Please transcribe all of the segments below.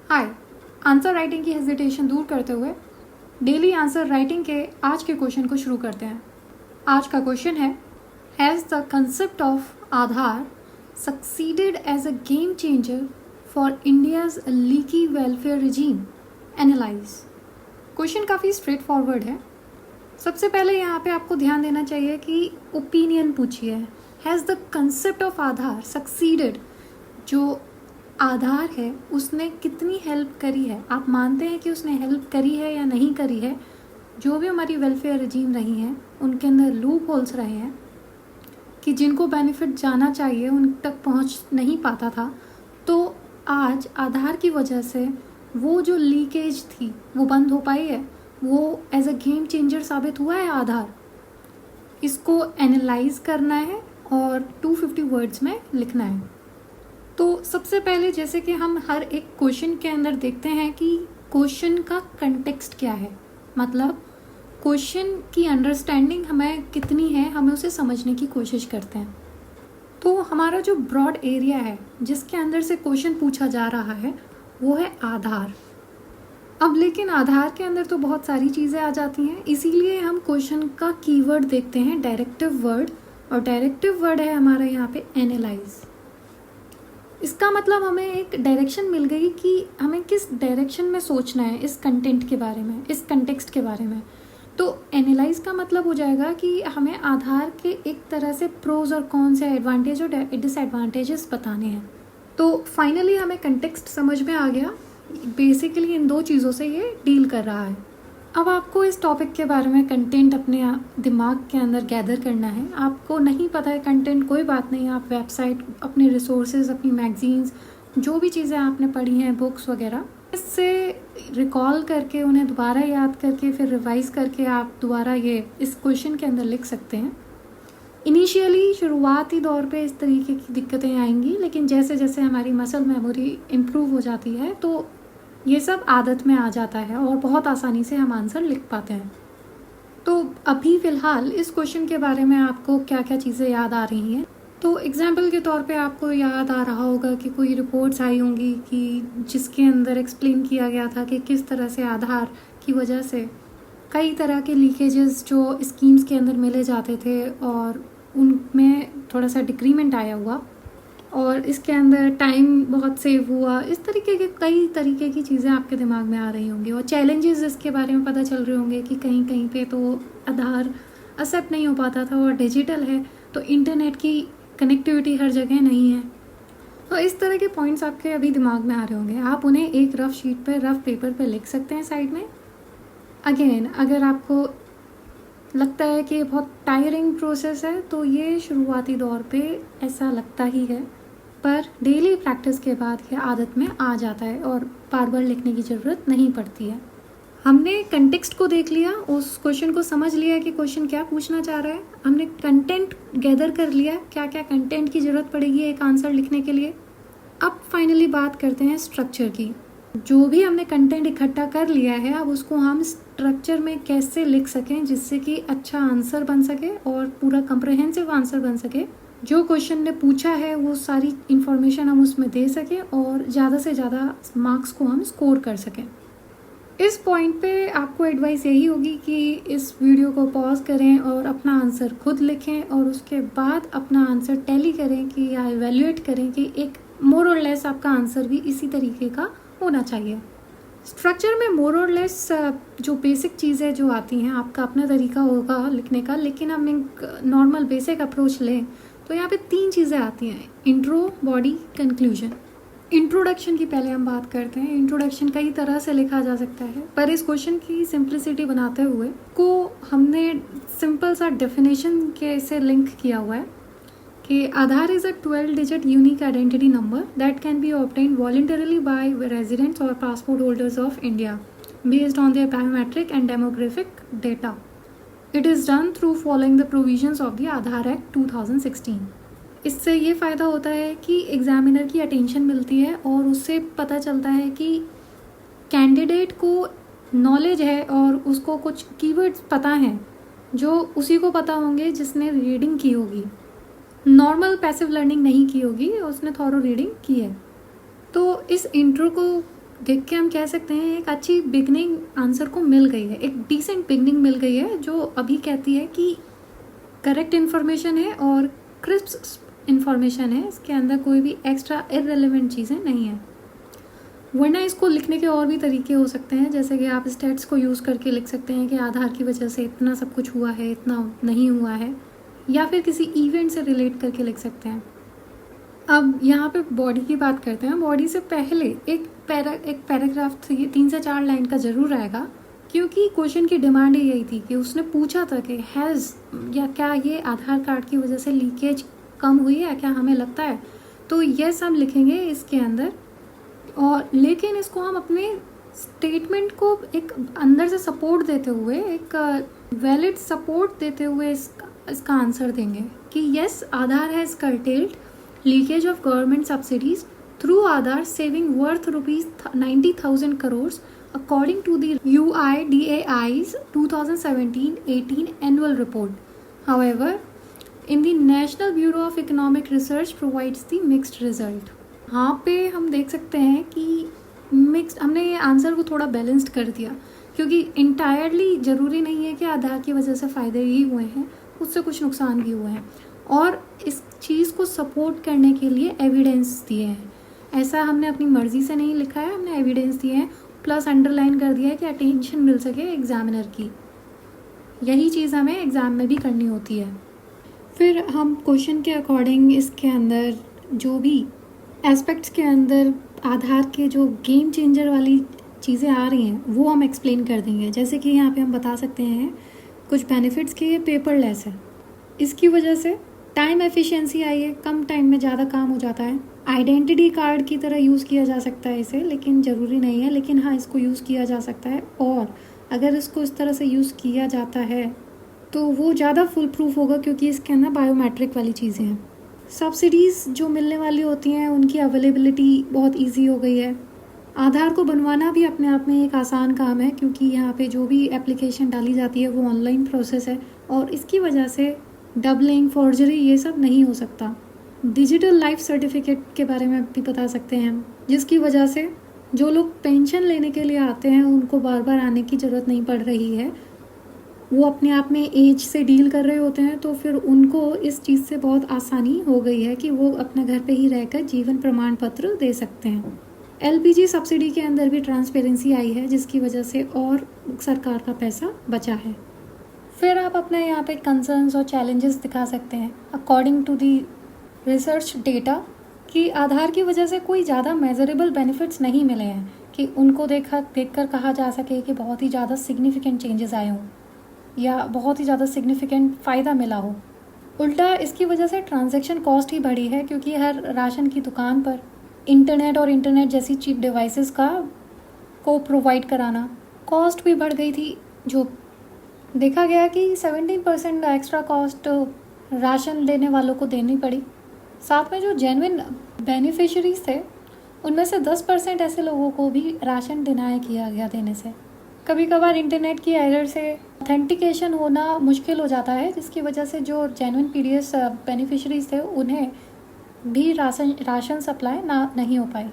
हाय। Answer writing की hesitation दूर करते हुए डेली आंसर राइटिंग के आज के क्वेश्चन को शुरू करते हैं। आज का क्वेश्चन है, has the concept of Aadhaar succeeded as a game changer for India's leaky welfare regime? Analyse. Question काफ़ी स्ट्रेट फॉरवर्ड है। सबसे पहले यहाँ पे आपको ध्यान देना चाहिए कि ओपिनियन पूछिए। Has the concept of Aadhaar succeeded, जो आधार है उसने कितनी हेल्प करी है? आप मानते हैं कि उसने हेल्प करी है या नहीं करी है? जो भी हमारी वेलफेयर रजीम रही हैं उनके अंदर लूप होल्स रहे हैं कि जिनको बेनिफिट जाना चाहिए उन तक पहुंच नहीं पाता था। तो आज आधार की वजह से वो जो लीकेज थी वो बंद हो पाई है। वो एज अ गेम चेंजर साबित हुआ है आधार। इसको एनालाइज करना है और 250 वर्ड्स में लिखना है। तो सबसे पहले जैसे कि हम हर एक क्वेश्चन के अंदर देखते हैं कि क्वेश्चन का कंटेक्स्ट क्या है, मतलब क्वेश्चन की अंडरस्टैंडिंग हमें कितनी है, हमें उसे समझने की कोशिश करते हैं। तो हमारा जो ब्रॉड एरिया है जिसके अंदर से क्वेश्चन पूछा जा रहा है वो है आधार। अब लेकिन आधार के अंदर तो बहुत सारी चीज़ें आ जाती हैं, इसीलिए हम क्वेश्चन का कीवर्ड देखते हैं डायरेक्टिव वर्ड, और डायरेक्टिव वर्ड है हमारा यहाँ पे एनालाइज। इसका मतलब हमें एक डायरेक्शन मिल गई कि हमें किस डायरेक्शन में सोचना है इस कंटेंट के बारे में, इस कंटेक्स्ट के बारे में। तो एनालाइज का मतलब हो जाएगा कि हमें आधार के एक तरह से प्रोज और कॉन्स या एडवांटेज और डिसएडवांटेजेस बताने हैं। तो फाइनली हमें कंटेक्स्ट समझ में आ गया। बेसिकली इन दो चीज़ों से ये डील कर रहा है। अब आपको इस टॉपिक के बारे में कंटेंट अपने दिमाग के अंदर गैदर करना है। आपको नहीं पता है कंटेंट, कोई बात नहीं, आप वेबसाइट, अपने रिसोर्सेज, अपनी मैगजीन्स, जो भी चीज़ें आपने पढ़ी हैं, बुक्स वगैरह, इससे रिकॉल करके उन्हें दोबारा याद करके फिर रिवाइज करके आप दोबारा ये इस क्वेश्चन के अंदर लिख सकते हैं। इनिशियली शुरुआती दौर पे इस तरीके की दिक्कतें आएंगी, लेकिन जैसे जैसे हमारी मसल मेमोरी इम्प्रूव हो जाती है तो ये सब आदत में आ जाता है और बहुत आसानी से हम आंसर लिख पाते हैं। तो अभी फ़िलहाल इस क्वेश्चन के बारे में आपको क्या क्या चीज़ें याद आ रही हैं? तो एग्जाम्पल के तौर पे आपको याद आ रहा होगा कि कोई रिपोर्ट्स आई होंगी कि जिसके अंदर एक्सप्लेन किया गया था कि किस तरह से आधार की वजह से कई तरह के लीकेजेस जो स्कीम्स के अंदर मिले जाते थे और उनमें थोड़ा सा डिक्रीमेंट आया हुआ, और इसके अंदर टाइम बहुत सेव हुआ। इस तरीके के कई तरीके की चीज़ें आपके दिमाग में आ रही होंगी और चैलेंजेस इसके बारे में पता चल रहे होंगे कि कहीं कहीं पे तो आधार एक्सेप्ट नहीं हो पाता था और डिजिटल है तो इंटरनेट की कनेक्टिविटी हर जगह नहीं है। तो इस तरह के पॉइंट्स आपके अभी दिमाग में आ रहे होंगे। आप उन्हें एक रफ शीट पर, रफ पेपर पर लिख सकते हैं साइड में। अगेन, अगर आपको लगता है कि ये बहुत टायरिंग प्रोसेस है तो ये शुरुआती दौर पे ऐसा लगता ही है, पर डेली प्रैक्टिस के बाद ये आदत में आ जाता है और बार बार लिखने की ज़रूरत नहीं पड़ती है। हमने कंटेक्स्ट को देख लिया, उस क्वेश्चन को समझ लिया कि क्वेश्चन क्या पूछना चाह रहा है। हमने कंटेंट गैदर कर लिया, क्या क्या कंटेंट की ज़रूरत पड़ेगी एक आंसर लिखने के लिए। अब फाइनली बात करते हैं स्ट्रक्चर की। जो भी हमने कंटेंट इकट्ठा कर लिया है, अब उसको हम स्ट्रक्चर में कैसे लिख सकें जिससे कि अच्छा आंसर बन सके और पूरा कंप्रहेंसिव आंसर बन सके। जो क्वेश्चन ने पूछा है वो सारी इन्फॉर्मेशन हम उसमें दे सकें और ज़्यादा से ज़्यादा मार्क्स को हम स्कोर कर सकें। इस पॉइंट पे आपको एडवाइस यही होगी कि इस वीडियो को पॉज करें और अपना आंसर खुद लिखें और उसके बाद अपना आंसर टैली करें कि या इवेल्युएट करें कि एक मोर और लेस आपका आंसर भी इसी तरीके का होना चाहिए। स्ट्रक्चर में मोर और लेस जो बेसिक चीज़ें जो आती हैं, आपका अपना तरीका होगा लिखने का, लेकिन हम एक नॉर्मल बेसिक अप्रोच लें तो यहाँ पे 3 चीज़ें आती हैं: इंट्रो, बॉडी, कंक्लूजन। इंट्रोडक्शन की पहले हम बात करते हैं। इंट्रोडक्शन कई तरह से लिखा जा सकता है, पर इस क्वेश्चन की सिंप्लिसिटी बनाते हुए को हमने सिंपल सा डेफिनेशन के से लिंक किया हुआ है कि Aadhaar is a 12 digit unique identity number that can be obtained voluntarily by residents और passport holders of India based on their biometric and demographic data. It is done through following the provisions of the Aadhaar Act 2016। इससे ये फ़ायदा होता है कि examiner की attention मिलती है और उससे पता चलता है कि कैंडिडेट को नॉलेज है और उसको कुछ कीवर्ड्स पता हैं जो उसी को पता होंगे जिसने रीडिंग की होगी। नॉर्मल पैसिव लर्निंग नहीं की होगी, उसने थॉरो रीडिंग की है। तो इस इंट्रो को देख के हम कह सकते हैं एक अच्छी बिगनिंग आंसर को मिल गई है, एक डिसेंट बिगनिंग मिल गई है, जो अभी कहती है कि करेक्ट इन्फॉर्मेशन है और क्रिस्प इन्फॉर्मेशन है, इसके अंदर कोई भी एक्स्ट्रा इररिलेवेंट चीज़ें नहीं है। वरना इसको लिखने के और भी तरीके हो सकते हैं, जैसे कि आप स्टेट्स को यूज़ करके लिख सकते हैं कि आधार की वजह से इतना सब कुछ हुआ है, इतना नहीं हुआ है, या फिर किसी इवेंट से रिलेट करके लिख सकते हैं। अब यहाँ पे बॉडी की बात करते हैं। बॉडी से पहले एक पैराग्राफ 3 से 4 लाइन का ज़रूर आएगा, क्योंकि क्वेश्चन की डिमांड ही यही थी कि उसने पूछा था कि हैज़ या क्या ये आधार कार्ड की वजह से लीकेज कम हुई है, क्या हमें लगता है, तो यस हम लिखेंगे इसके अंदर। और लेकिन इसको हम अपने स्टेटमेंट को एक अंदर से सपोर्ट देते हुए, एक वैलिड सपोर्ट देते हुए इसका आंसर देंगे कि yes Aadhaar has curtailed leakage of government subsidies through Aadhaar saving worth ₹90,000 crores according to the UIDAI's 2017-18 annual report. However, in the National Bureau of Economic Research provides the mixed result. यहाँ पे हम देख सकते हैं कि mixed, हमने ये answer को थोड़ा बैलेंस्ड कर दिया, क्योंकि इंटायरली ज़रूरी नहीं है कि आधार की वजह से फ़ायदे ही हुए हैं, उससे कुछ नुकसान भी हुए हैं, और इस चीज़ को सपोर्ट करने के लिए एविडेंस दिए हैं। ऐसा हमने अपनी मर्ज़ी से नहीं लिखा है, हमने एविडेंस दिए हैं, प्लस अंडरलाइन कर दिया है कि अटेंशन मिल सके एग्जामिनर की। यही चीज़ हमें एग्ज़ाम में भी करनी होती है। फिर हम क्वेश्चन के अकॉर्डिंग इसके अंदर जो भी एस्पेक्ट्स के अंदर आधार के जो गेम चेंजर वाली चीज़ें आ रही हैं वो हम एक्सप्लेन कर देंगे। जैसे कि यहाँ पे हम बता सकते हैं कुछ बेनिफिट्स के, ये पेपरलेस है, इसकी वजह से टाइम एफिशिएंसी आई है, कम टाइम में ज़्यादा काम हो जाता है। आइडेंटिटी कार्ड की तरह यूज़ किया जा सकता है इसे, लेकिन ज़रूरी नहीं है, लेकिन हाँ इसको यूज़ किया जा सकता है, और अगर इसको इस तरह से यूज़ किया जाता है तो वो ज़्यादा फुल प्रूफ होगा, क्योंकि इसके अंदर बायोमेट्रिक वाली चीज़ें हैं। सब्सिडीज़ जो मिलने वाली होती हैं उनकी अवेलेबिलिटी बहुत इजी हो गई है। आधार को बनवाना भी अपने आप में एक आसान काम है, क्योंकि यहाँ पे जो भी एप्लीकेशन डाली जाती है वो ऑनलाइन प्रोसेस है, और इसकी वजह से डबलिंग, फॉर्जरी ये सब नहीं हो सकता। डिजिटल लाइफ सर्टिफिकेट के बारे में भी बता सकते हैं हम, जिसकी वजह से जो लोग पेंशन लेने के लिए आते हैं उनको बार बार आने की ज़रूरत नहीं पड़ रही है। वो अपने आप में एज से डील कर रहे होते हैं, तो फिर उनको इस चीज़ से बहुत आसानी हो गई है कि वो अपने घर पे ही रहकर जीवन प्रमाण पत्र दे सकते हैं। LPG सब्सिडी के अंदर भी ट्रांसपेरेंसी आई है, जिसकी वजह से और सरकार का पैसा बचा है। फिर आप अपने यहाँ पे कंसर्न्स और चैलेंजेस दिखा सकते हैं according to the research data, कि आधार की वजह से कोई ज़्यादा मेजरेबल बेनिफिट्स नहीं मिले हैं कि उनको देखकर कहा जा सके कि बहुत ही ज़्यादा सिग्निफिकेंट चेंजेस आए हों या बहुत ही ज़्यादा सिग्निफिकेंट फ़ायदा मिला हो। उल्टा इसकी वजह से ट्रांजैक्शन कॉस्ट ही बढ़ी है, क्योंकि हर राशन की दुकान पर इंटरनेट और इंटरनेट जैसी चीप डिवाइसेस को प्रोवाइड कराना कॉस्ट भी बढ़ गई थी, जो देखा गया कि 17% एक्स्ट्रा कॉस्ट राशन लेने वालों को देनी पड़ी। साथ में जो जेन्युइन बेनिफिशरीज थे उनमें से 10% ऐसे लोगों को भी राशन डिनाई किया गया देने से। कभी कभार इंटरनेट की एरर से ऑथेंटिकेशन होना मुश्किल हो जाता है, जिसकी वजह से जो जेन्युइन PDS बेनिफिशरीज थे उन्हें भी राशन सप्लाई नहीं हो पाई।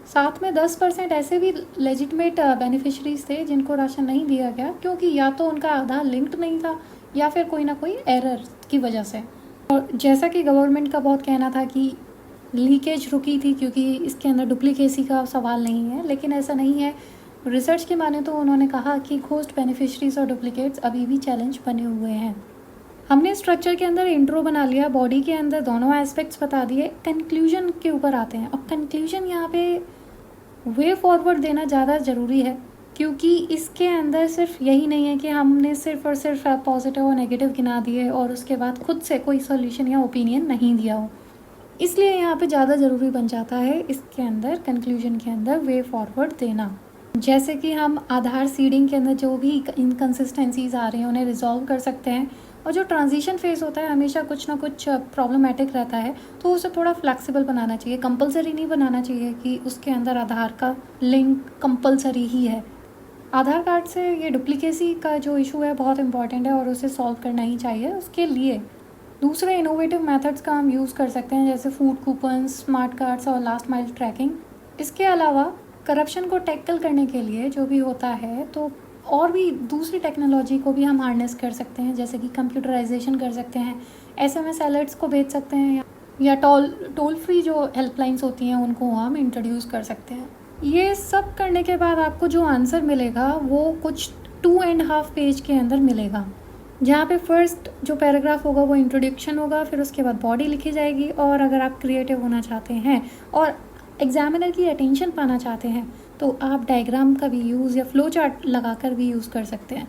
साथ में 10% ऐसे भी लेजिटमेट बेनिफिशरीज थे जिनको राशन नहीं दिया गया, क्योंकि या तो उनका आधार लिंक्ड नहीं था या फिर कोई ना कोई एरर की वजह से। और जैसा कि गवर्नमेंट का बहुत कहना था कि लीकेज रुकी थी क्योंकि इसके अंदर डुप्लीकेसी का सवाल नहीं है, लेकिन ऐसा नहीं है। रिसर्च के माने तो उन्होंने कहा कि घोस्ट बेनिफिशरीज और डुप्लीकेट्स अभी भी चैलेंज बने हुए हैं। हमने स्ट्रक्चर के अंदर इंट्रो बना लिया, बॉडी के अंदर दोनों एस्पेक्ट्स बता दिए, कंक्लूजन के ऊपर आते हैं। अब कंक्लूजन यहाँ पे वे फॉरवर्ड देना ज़्यादा ज़रूरी है, क्योंकि इसके अंदर सिर्फ यही नहीं है कि हमने सिर्फ और सिर्फ पॉजिटिव और नेगेटिव गिना दिए और उसके बाद खुद से कोई सॉल्यूशन या ओपिनियन नहीं दिया हो। इसलिए यहाँ पे ज़्यादा ज़रूरी बन जाता है इसके अंदर कंक्लूजन के अंदर वे फॉरवर्ड देना। जैसे कि हम आधार सीडिंग के अंदर जो भी इनकन्सिस्टेंसीज आ रही हैं उन्हें रिजॉल्व कर सकते हैं, और जो ट्रांजिशन फेज होता है हमेशा कुछ ना कुछ प्रॉब्लमेटिक रहता है, तो उसे थोड़ा फ्लेक्सिबल बनाना चाहिए। कंपलसरी नहीं बनाना चाहिए कि उसके अंदर आधार का लिंक कंपलसरी ही है। आधार कार्ड से ये डुप्लीकेसी का जो इशू है बहुत इंपॉर्टेंट है और उसे सॉल्व करना ही चाहिए। उसके लिए दूसरे इनोवेटिव मेथड्स का हम यूज़ कर सकते हैं, जैसे फूड कूपन्स, स्मार्ट कार्ड्स और लास्ट माइल ट्रैकिंग। इसके अलावा करप्शन को टैकल करने के लिए जो भी होता है, तो और भी दूसरी टेक्नोलॉजी को भी हम हार्नेस कर सकते हैं, जैसे कि कंप्यूटराइजेशन कर सकते हैं, SMS अलर्ट्स को भेज सकते हैं, या टोल फ्री जो हेल्पलाइंस होती हैं उनको हम इंट्रोड्यूस कर सकते हैं। ये सब करने के बाद आपको जो आंसर मिलेगा वो कुछ 2.5 पेज के अंदर मिलेगा, जहाँ पे फर्स्ट जो पैराग्राफ होगा वो इंट्रोडक्शन होगा, फिर उसके बाद बॉडी लिखी जाएगी, और अगर आप क्रिएटिव होना चाहते हैं और एग्जामिनर की अटेंशन पाना चाहते हैं तो आप डायग्राम का भी यूज़ या फ्लो चार्ट लगाकर भी यूज़ कर सकते हैं।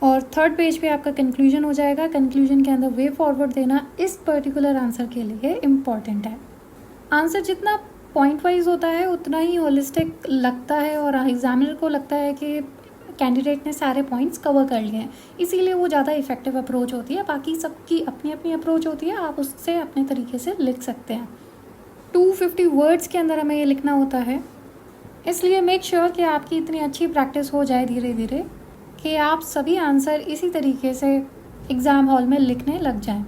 और थर्ड पेज पे आपका कंक्लूजन हो जाएगा। कंक्लूजन के अंदर वे फॉरवर्ड देना इस पर्टिकुलर आंसर के लिए इम्पॉर्टेंट है। आंसर जितना पॉइंट वाइज होता है उतना ही होलिस्टिक लगता है, और एग्जामिनर को लगता है कि कैंडिडेट ने सारे पॉइंट्स कवर कर लिए हैं, इसीलिए वो ज़्यादा इफेक्टिव अप्रोच होती है। बाकी सबकी अपनी अपनी अप्रोच होती है, आप उससे अपने तरीके से लिख सकते हैं। 250 वर्ड्स के अंदर हमें ये लिखना होता है, इसलिए मेक श्योर कि आपकी इतनी अच्छी प्रैक्टिस हो जाए धीरे धीरे कि आप सभी आंसर इसी तरीके से एग्ज़ाम हॉल में लिखने लग जाएं।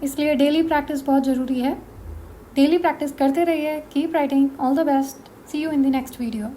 इसलिए डेली प्रैक्टिस बहुत ज़रूरी है। डेली प्रैक्टिस करते रहिए। Keep writing. All the best. See you in the next video.